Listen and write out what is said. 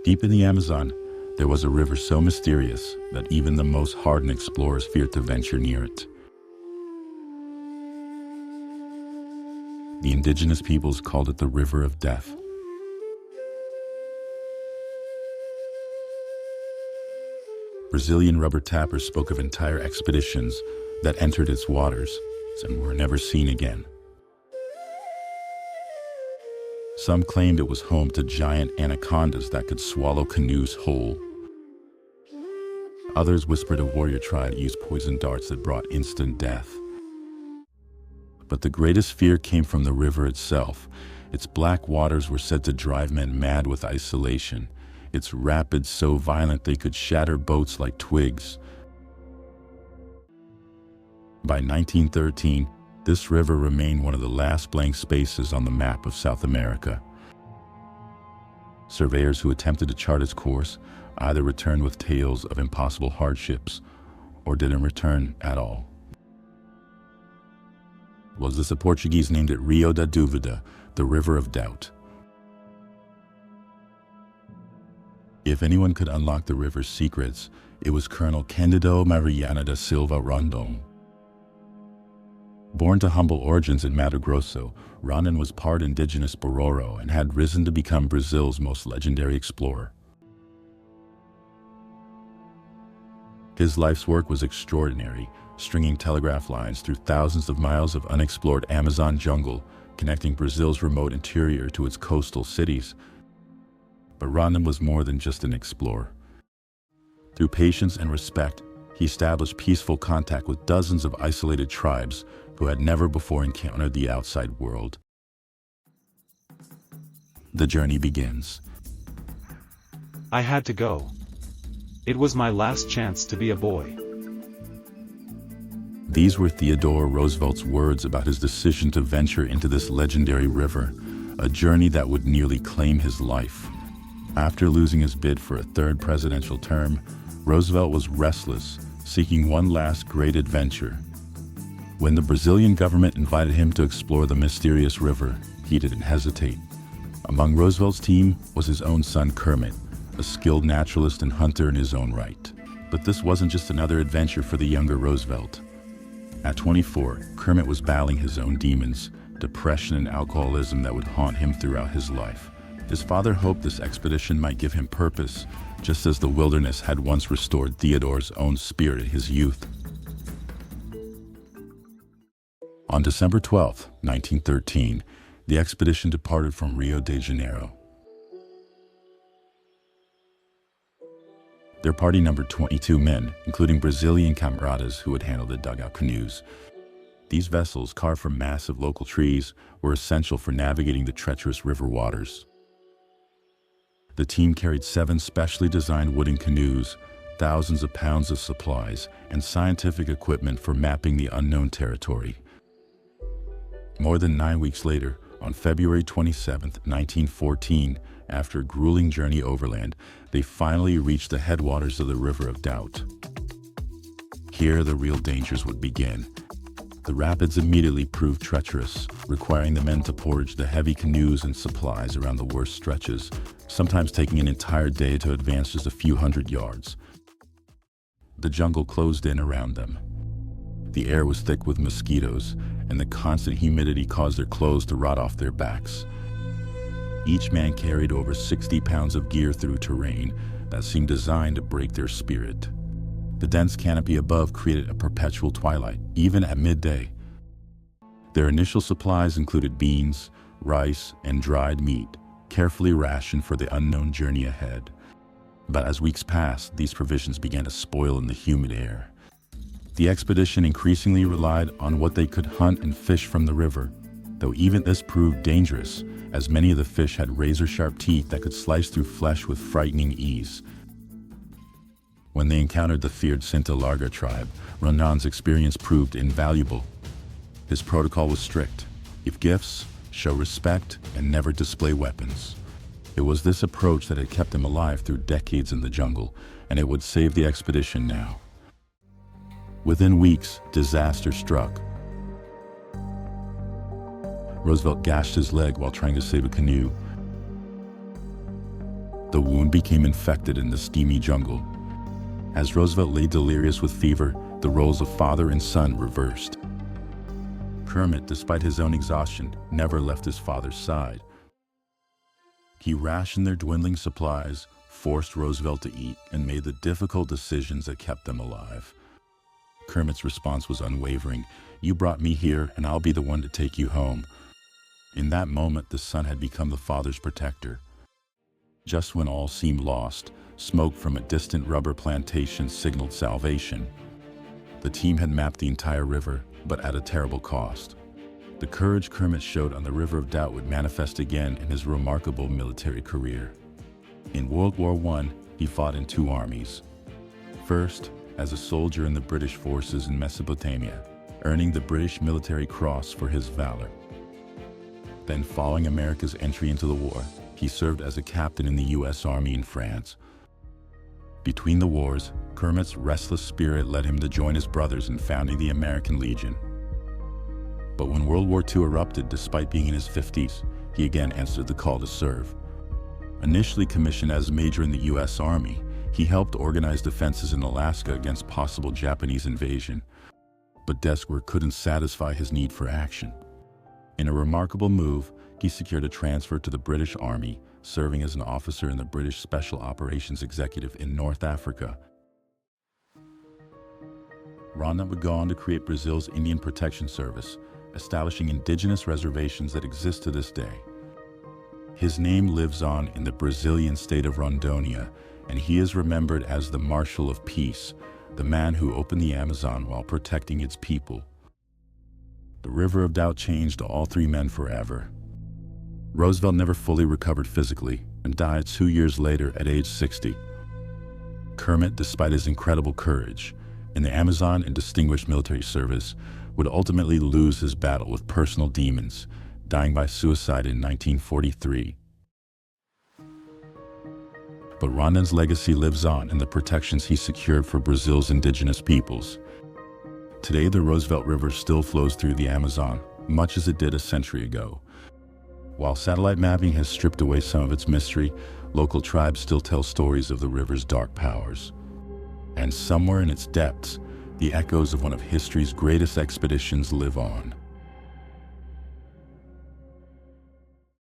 Deep in the Amazon, there was a river so mysterious that even the most hardened explorers feared to venture near it. The indigenous peoples called it the River of Death. Brazilian rubber tappers spoke of entire expeditions that entered its waters and were never seen again. Some claimed it was home to giant anacondas that could swallow canoes whole. Others whispered a warrior tribe used poison darts that brought instant death. But the greatest fear came from the river itself. Its black waters were said to drive men mad with isolation, its rapids so violent they could shatter boats like twigs. By 1913, this river remained one of the last blank spaces on the map of South America. Surveyors who attempted to chart its course either returned with tales of impossible hardships or didn't return at all. Was this a Portuguese named it Rio da Dúvida, the River of Doubt? If anyone could unlock the river's secrets, it was Colonel Cândido Mariana da Silva Rondon. Born to humble origins in Mato Grosso, Rondon was part indigenous Bororo and had risen to become Brazil's most legendary explorer. His life's work was extraordinary, stringing telegraph lines through thousands of miles of unexplored Amazon jungle, connecting Brazil's remote interior to its coastal cities. But Rondon was more than just an explorer. Through patience and respect, he established peaceful contact with dozens of isolated tribes who had never before encountered the outside world. The journey begins. I had to go. It was my last chance to be a boy. These were Theodore Roosevelt's words about his decision to venture into this legendary river, a journey that would nearly claim his life. After losing his bid for a third presidential term, Roosevelt was restless, seeking one last great adventure. When the Brazilian government invited him to explore the mysterious river, he didn't hesitate. Among Roosevelt's team was his own son Kermit, a skilled naturalist and hunter in his own right. But this wasn't just another adventure for the younger Roosevelt. At 24, Kermit was battling his own demons, depression and alcoholism that would haunt him throughout his life. His father hoped this expedition might give him purpose, just as the wilderness had once restored Theodore's own spirit in his youth. On December 12, 1913, the expedition departed from Rio de Janeiro. Their party numbered 22 men, including Brazilian camaradas who would handle the dugout canoes. These vessels, carved from massive local trees, were essential for navigating the treacherous river waters. The team carried 7 specially designed wooden canoes, thousands of pounds of supplies, and scientific equipment for mapping the unknown territory. More than 9 weeks later, on February 27, 1914, after a grueling journey overland, they finally reached the headwaters of the River of Doubt. Here, the real dangers would begin. The rapids immediately proved treacherous, requiring the men to portage the heavy canoes and supplies around the worst stretches, sometimes taking an entire day to advance just a few hundred yards. The jungle closed in around them. The air was thick with mosquitoes, and the constant humidity caused their clothes to rot off their backs. Each man carried over 60 pounds of gear through terrain that seemed designed to break their spirit. The dense canopy above created a perpetual twilight, even at midday. Their initial supplies included beans, rice, and dried meat, carefully rationed for the unknown journey ahead. But as weeks passed, these provisions began to spoil in the humid air. The expedition increasingly relied on what they could hunt and fish from the river, though even this proved dangerous, as many of the fish had razor-sharp teeth that could slice through flesh with frightening ease. When they encountered the feared Cinta Larga tribe, Rondon's experience proved invaluable. His protocol was strict: give gifts, show respect, and never display weapons. It was this approach that had kept him alive through decades in the jungle, and it would save the expedition now. Within weeks, disaster struck. Roosevelt gashed his leg while trying to save a canoe. the wound became infected in the steamy jungle. As Roosevelt lay delirious with fever, the roles of father and son reversed. Kermit, despite his own exhaustion, never left his father's side. He rationed their dwindling supplies, forced Roosevelt to eat, and made the difficult decisions that kept them alive. Kermit's response was unwavering. "You brought me here, and I'll be the one to take you home." In that moment, the son had become the father's protector. Just when all seemed lost, smoke from a distant rubber plantation signaled salvation. The team had mapped the entire river, but at a terrible cost. The courage Kermit showed on the River of Doubt would manifest again in his remarkable military career. In World War I, he fought in two armies. First, as a soldier in the British forces in Mesopotamia, earning the British Military Cross for his valor. Then, following America's entry into the war, he served as a captain in the U.S. Army in France. Between the wars, Kermit's restless spirit led him to join his brothers in founding the American Legion. But when World War II erupted, despite being in his 50s, he again answered the call to serve. Initially commissioned as a major in the U.S. Army, he helped organize defenses in Alaska against possible Japanese invasion. But desk work couldn't satisfy his need for action. In a remarkable move, he secured a transfer to the British Army, serving as an officer in the British Special Operations Executive in North Africa. Rondon would go on to create Brazil's Indian Protection Service, establishing indigenous reservations that exist to this day. His name lives on in the Brazilian state of Rondônia, and he is remembered as the Marshal of Peace, the man who opened the Amazon while protecting its people. The River of Doubt changed all three men forever. Roosevelt never fully recovered physically and died 2 years later at age 60. Kermit, despite his incredible courage in the Amazon and distinguished military service, would ultimately lose his battle with personal demons, dying by suicide in 1943. But Rondon's legacy lives on in the protections he secured for Brazil's indigenous peoples. Today, the Roosevelt River still flows through the Amazon, much as it did a century ago. While satellite mapping has stripped away some of its mystery, local tribes still tell stories of the river's dark powers. And somewhere in its depths, the echoes of one of history's greatest expeditions live on.